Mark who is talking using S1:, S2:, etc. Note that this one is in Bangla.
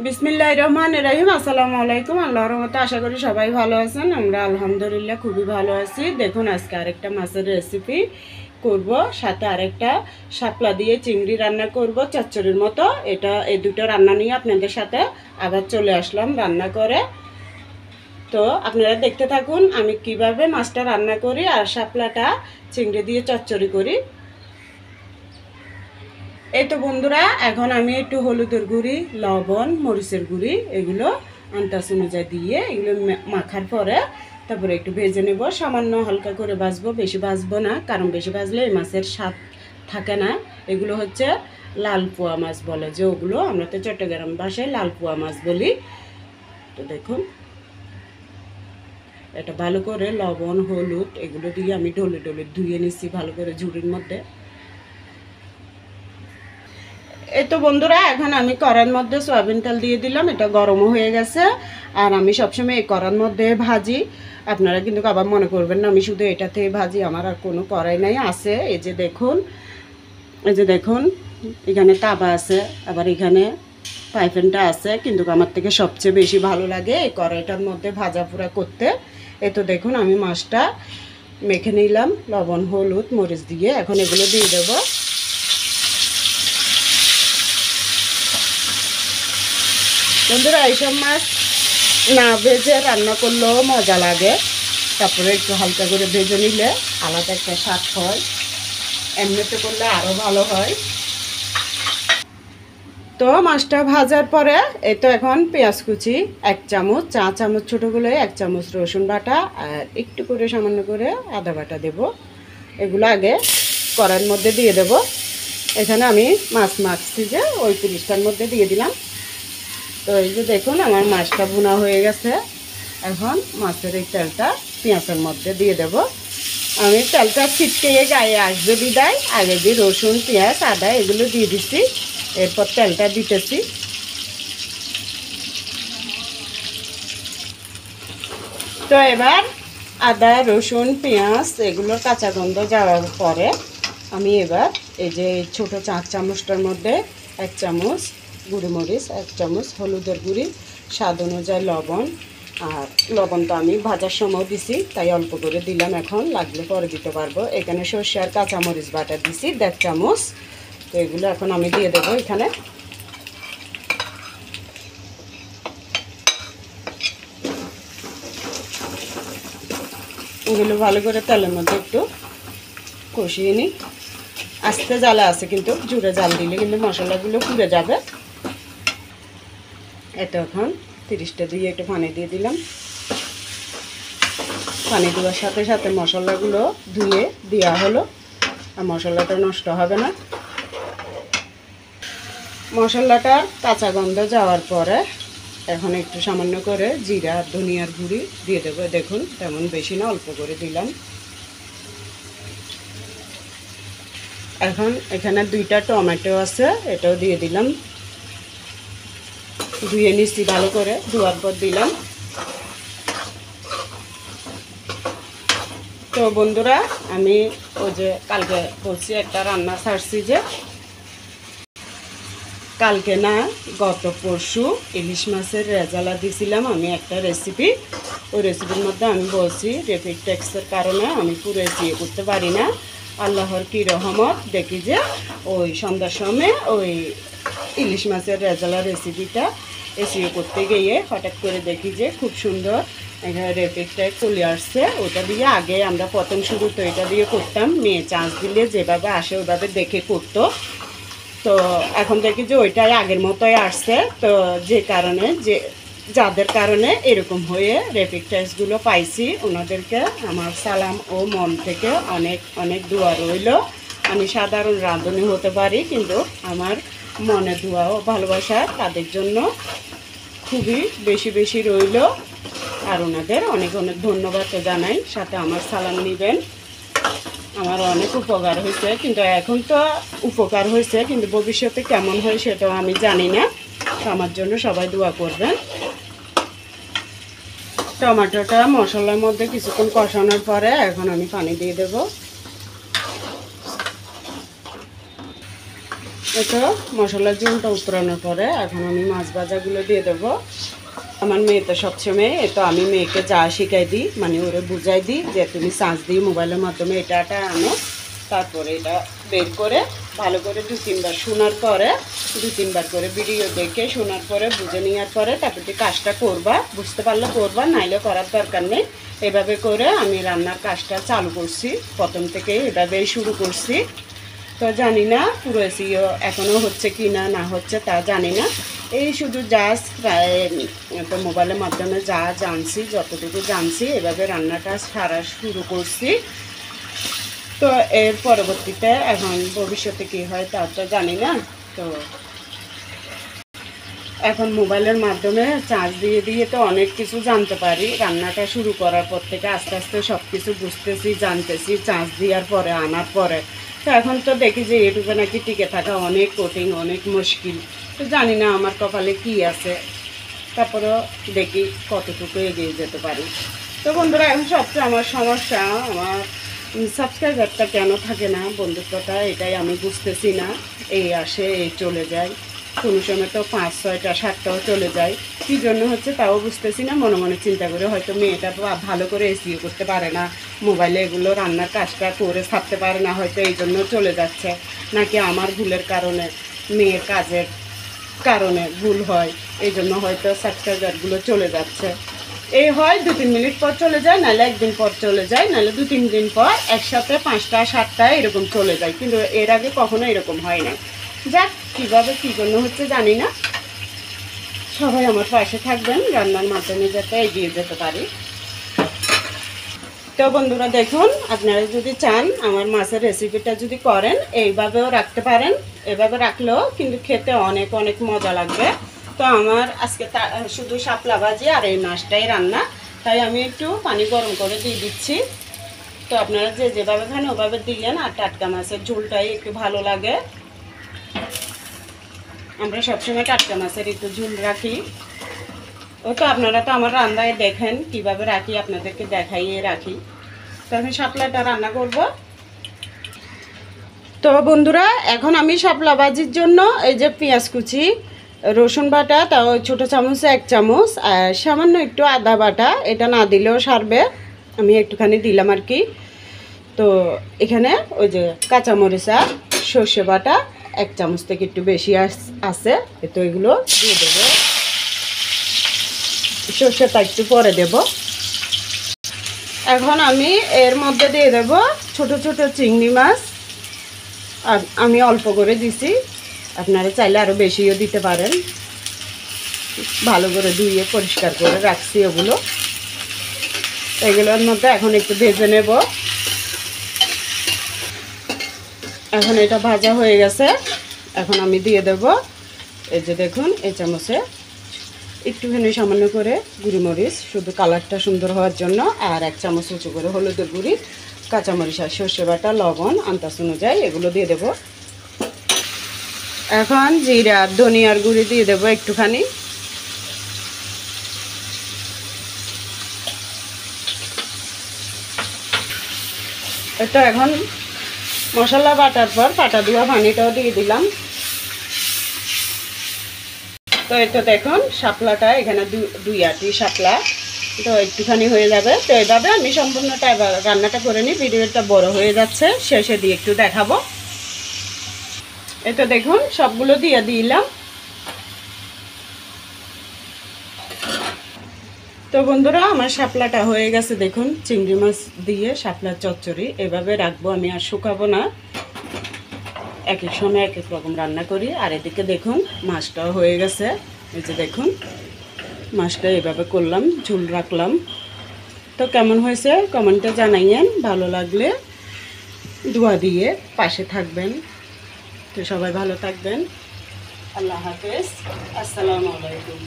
S1: বিসমিল্লাহির রহমানির রহিম। আসসালামু আলাইকুম। আল্লাহর রহমতে আশা করি সবাই ভালো আছেন। আমরা আলহামদুলিল্লাহ খুবই ভালো আছি। দেখুন আজকে আরেকটা মাছের রেসিপি করব, সাথে আরেকটা শাপলা দিয়ে চিংড়ি রান্না করব চচ্চড়ির মতো। এই দুটো রান্না নিয়ে আপনাদের সাথে আবার চলে আসলাম রান্না করে। তো আপনারা দেখতে থাকুন আমি কিভাবে মাছটা রান্না করি আর শাপলাটা চিংড়ি দিয়ে চচ্চড়ি করি। এই তো বন্ধুরা, এখন আমি একটু হলুদের গুঁড়ি, লবণ, মরিচের গুঁড়ি এগুলো আন্দাজ অনুযায়ী দিয়ে এগুলো মাখার পরে তারপরে একটু ভেজে নেব। সামান্য হালকা করে ভাজবো, বেশি ভাজবো না, কারণ বেশি ভাজলে এই মাছের স্বাদ থাকে না। এগুলো হচ্ছে লাল পোয়া মাছ বলে, যে ওগুলো আমরা তো চট্টগ্রাম ভাষায় লাল পোয়া মাছ বলি। তো দেখুন এটা ভালো করে লবণ, হলুদ এগুলো দিয়ে আমি ডলে ডলে ধুয়ে নিচ্ছি ভালো করে ঝুড়ির মধ্যে। এই তো বন্ধুরা, এখন আমি কড়াইয়ের মধ্যে সয়াবিন তেল দিয়ে দিলাম, এটা গরমও হয়ে গেছে। আর আমি সবসময় এই কড়াইয়ের মধ্যে ভাজি, আপনারা কিন্তু আবার মনে করবেন না আমি শুধু এটাতে ভাজি, আমার আর কোনো কড়াই নাই আছে। এই যে দেখুন, এই যে দেখুন এখানে তাবা আছে, আবার এখানে পাইপেনটা আছে, কিন্তু আমার থেকে সবচেয়ে বেশি ভালো লাগে এই কড়াইটার মধ্যে ভাজা পোড়া করতে। এই তো দেখুন আমি মাছটা মেখে নিলাম লবণ, হলুদ, মরিচ দিয়ে। এখন এগুলো দিয়ে দেবো। বন্ধুরা এইসব মাছ না ভেজে রান্না করলেও মজা লাগে, তারপরে একটু হালকা করে ভেজে নিলে আলাদা একটা স্বাদ হয়, এমনিতে করলে আরও ভালো হয়। তো মাছটা ভাজার পরে এই তো এখন পেঁয়াজ কুচি 1 চামচ, 4 চামচ ছোটোগুলো 1 চামচ রসুন বাটা আর একটু করে সামান্য করে আদা বাটা দেব। এগুলো আগে কড়াইয়ের মধ্যে দিয়ে দেব। এখানে আমি মাছ মাখছি যে ওই পিরিচটার মধ্যে দিয়ে দিলাম। তো এই যে দেখুন আমার মাছটা ভুনা হয়ে গেছে। এখন মাছের এই তেলটা পেঁয়াজের মধ্যে দিয়ে দেব। আমি তেলটা ছিটকে গায়ে আসবে বিদায় আগে দিয়ে রসুন, পেঁয়াজ, আদা এগুলো দিয়ে দিচ্ছি, এরপর তেলটা দিতেছি। তো এবার আদা, রসুন, পেঁয়াজ এগুলোর কাঁচা গন্ধ যাওয়ার পরে আমি এবার এই যে ছোটো 4 চামচটার মধ্যে 1 চামচ গুঁড়োমরিচ, 1 চামচ হলুদের গুঁড়ি, স্বাদ অনুযায়ী লবণ, আর লবণ তো আমি ভাজার সময় দিছি তাই অল্প করে দিলাম, এখন লাগলে পরে দিতে পারবো। এখানে সর্ষে আর কাঁচামরিচ বাটা দিছি 1.5 চামচ। তো এগুলো এখন আমি দিয়ে দেবো এখানে। এগুলো ভালো করে তেলের মধ্যে একটু কষিয়ে নিই। আস্তে জালে আছে, কিন্তু জোরে জাল দিলে কিন্তু মশলাগুলো পুড়ে যাবে। এটা এখন 30টা দিয়ে একটু পানি দিয়ে দিলাম। পানি দেওয়ার সাথে সাথে মশলাগুলো ধুয়ে দেওয়া হলো, আর মশলাটা নষ্ট হবে না। মশলাটার কাঁচা গন্ধ যাওয়ার পরে এখন একটু সামান্য করে জিরা, ধনিয়ার গুঁড়ি দিয়ে দেবো। দেখুন তেমন বেশি না, অল্প করে দিলাম। এখন এখানে 2টা টমেটো আছে, এটাও দিয়ে দিলাম। ধুয়ে নিচ্ছি ভালো করে, ধোয়ার পর দিলাম। তো বন্ধুরা আমি ওই যে কালকে বলছি একটা রান্না ছাড়ছি, যে কালকে না গত পরশু ইলিশ মাছের রেজালা দিয়েছিলাম আমি একটা রেসিপি। ওই রেসিপির মধ্যে আমি বলছি রেপিড ট্যাক্সের কারণে আমি পুরো এসিয়ে করতে পারি না। আল্লাহর কি রহমত, দেখি যে ওই সন্ধ্যার সময় ওই ইলিশ মাছের রেজালা রেসিপিটা এসিও করতে গিয়ে হঠাৎ করে দেখি যে খুব সুন্দর এখানে রেপিডটা চলে আসছে। ওটা দিয়ে আগে আমরা প্রথম শুরু তো এটা দিয়ে করতাম, মেয়ে চান্স দিলে যেভাবে আসে ওইভাবে দেখে করতো। তো এখন দেখি যে ওইটাই আগের মতোই আসছে। তো যে কারণে যাদের কারণে এরকম হয়ে রেপিড টেস্টগুলো পাইছি ওনাদেরকে আমার সালাম ও মন থেকে অনেক অনেক দোয়া রইল। আমি সাধারণ রাঁধুনি হতে পারি, কিন্তু আমার মনে দোয়া ও ভালোবাসা তাদের জন্য খুবই বেশি বেশি রইল। আর ওনাদের অনেক অনেক ধন্যবাদ জানাই, সাথে আমার সালাম নেবেন। আমার অনেক উপকার হয়েছে, কিন্তু এখন তো উপকার হয়েছে, কিন্তু ভবিষ্যতে কেমন হয় সেটাও আমি জানি না। তো আমার জন্য সবাই দোয়া করবেন। টমেটোটা মশলার মধ্যে কিছুক্ষণ কষানোর পরে এখন আমি পানি দিয়ে দেব। তো মশলার ঝোলটা উতরানোর পরে এখন আমি মাছ ভাজাগুলো দিয়ে দেবো। আমার মেয়ে তো সবসময় তো আমি মেয়েকে যা শিখাই দিই মানে ওরে বুঝাই দিই যে তুমি সার্চ দিই মোবাইলের মাধ্যমে এটা আনো, তারপরে এটা বের করে ভালো করে 2-3 বার শোনার পরে 2-3 বার করে ভিডিও দেখে শোনার পরে বুঝে নেওয়ার পরে তারপর তুই কাজটা করবা, বুঝতে পারলে করবা, নাইলে করার দরকার নেই। এভাবে করে আমি রান্নার কাজটা চালু করছি, প্রথম থেকে এভাবেই শুরু করছি। তো জানি না পুরো এসিও এখনও হচ্ছে কি না হচ্ছে তা জানি না। এই শুধু জাস্ট তো মোবাইলের মাধ্যমে যা জানছি যতটুকু জানছি এভাবে রান্নাটা সারা শুরু করছি। তো এর পরবর্তীতে এখন ভবিষ্যতে কী হয় তা তো জানি না। তো এখন মোবাইলের মাধ্যমে চার্জ দিয়ে দিয়ে তো অনেক কিছু জানতে পারি। রান্নাটা শুরু করার পর থেকে আস্তে আস্তে সব কিছু বুঝতেছি, জানতেছি চার্জ দেওয়ার পরে আনার পরে। তো এখন তো দেখি যে ইউটিউবে নাকি টিকে থাকা অনেক কঠিন, অনেক মুশকিল। তো জানি না আমার কপালে কি আছে, তারপরেও দেখি কতটুকু এগিয়ে যেতে পারি। তো বন্ধুরা এখন সবচেয়ে আমার সমস্যা, আমার সাবস্ক্রাইবারটা কেন থাকে না বন্ধুত্বটা, এটাই আমি বুঝতেছি না। এই আসে এই চলে যায়, কোনো সময় তো 5, 6টা 7টাও চলে যায়। কী জন্য হচ্ছে তাও বুঝতেছি না। মনে মনে চিন্তা করে হয়তো মেয়েটা ভালো করে এসিও করতে পারে না, মোবাইলে এগুলো রান্নার কাজটা করে ছাড়তে পারে না, হয়তো এই জন্য চলে যাচ্ছে। নাকি আমার ভুলের কারণে, মেয়ের কাজের কারণে ভুল হয়, এই জন্য হয়তো সাবস্ক্রাইবারগুলো চলে যাচ্ছে। এই হয় 2-3 মিনিট পর চলে যায়, নাহলে একদিন পর চলে যায়, নাহলে 2-3 দিন পর একসাথে 5টা 7টা এরকম চলে যায়। কিন্তু এর আগে কখনো এরকম হয় না। যাক, কীভাবে কী জন্য হচ্ছে জানি না। সবাই আমার পাশে থাকবেন রান্নার মাধ্যমে যাতে এগিয়ে যেতে পারি। তো বন্ধুরা দেখুন, আপনারা যদি চান আমার মাছের রেসিপিটা যদি করেন এইভাবেও রাখতে পারেন, এভাবে রাখলেও কিন্তু খেতে অনেক অনেক মজা লাগবে। তো আমার আজকে শুধু শাপলা ভাজি আর এই মাছটাই রান্না, তাই আমি একটু পানি গরম করে দিয়ে দিচ্ছি। তো আপনারা যে যেভাবে খান ওভাবে দিলেন। আর টাটকা মাছের ঝোলটাই একটু ভালো লাগে, আমরা সবসময় টাটকা মাছের একটু ঝোল রাখি। ও তো আপনারা তো আমার রান্নায় দেখেন কিভাবে রাখি, আপনাদেরকে দেখাইয়ে রাখি। তো আমি শাপলাটা রান্না করব। তো বন্ধুরা এখন আমি শাপলা ভাজির জন্য এই যে পেঁয়াজ কুচি, রসুন বাটা তাও ছোটো চামচে 1 চামচ, আর সামান্য একটু আদা বাটা, এটা না দিলেও সারবে, আমি একটুখানি দিলাম আর কি। তো এখানে ওই যে কাঁচামরিচ আর সর্ষে বাটা 1 চামচ থেকে একটু বেশি আছে, তো এগুলো দিয়ে দেবো। সর্ষেটা একটু পরে দেব। এখন আমি এর মধ্যে দিয়ে দেব ছোট ছোট চিংড়ি মাছ, আর আমি অল্প করে দিছি, আপনারা চাইলে আরও বেশিও দিতে পারেন। ভালো করে ধুয়ে পরিষ্কার করে রাখছি ওগুলো। এগুলোর মধ্যে এখন একটু ভেজে নেব। এখন এটা ভাজা হয়ে গেছে, এখন আমি দিয়ে দেব এই যে দেখুন এই চামচে একটুখানি সামান্য করে গুঁড়ি মরিচ, শুধু কালারটা সুন্দর হওয়ার জন্য, আর 1 চামচ উঁচু করে হলুদের গুঁড়ি, কাঁচামরিচ আর সর্ষে বাটা, লবণ আন্দাজ অনুযায়ী এগুলো দিয়ে দেব। এখন জিরা আর ধনিয়ার গুঁড়ি দিয়ে দেবো একটুখানি। এটা এখন মশলা বাটার পর পাটা ধোয়া পানিটাও দিয়ে দিলাম। তো এটা দেখুন শাপলাটা এখানে 2 আটি শাপলা, তো একটুখানি হয়ে যাবে। তো এইভাবে আমি সম্পূর্ণটা রান্নাটা করে নিই, ভিডিওটা বড় হয়ে যাচ্ছে, শেষে দিয়ে একটু দেখাবো। এটা দেখুন সবগুলো দিয়ে দিলাম। তো বন্ধুরা আমার শাপলাটা হয়ে গেছে, দেখুন চিংড়ি মাছ দিয়ে শাপলার চচ্চড়ি এভাবে রাখবো আমি, আর শুকাবো না। এক এক সময় এক এক রকম রান্না করি। আর এদিকে দেখুন মাছটাও হয়ে গেছে, এই যে দেখুন মাছটা এভাবে করলাম, ঝোল রাখলাম। তো কেমন হয়েছে কমেন্টে জানাইয়েন, ভালো লাগলে দোয়া দিয়ে পাশে থাকবেন। তো সবাই ভালো থাকবেন, আল্লাহ হাফেজ, আসসালামু আলাইকুম।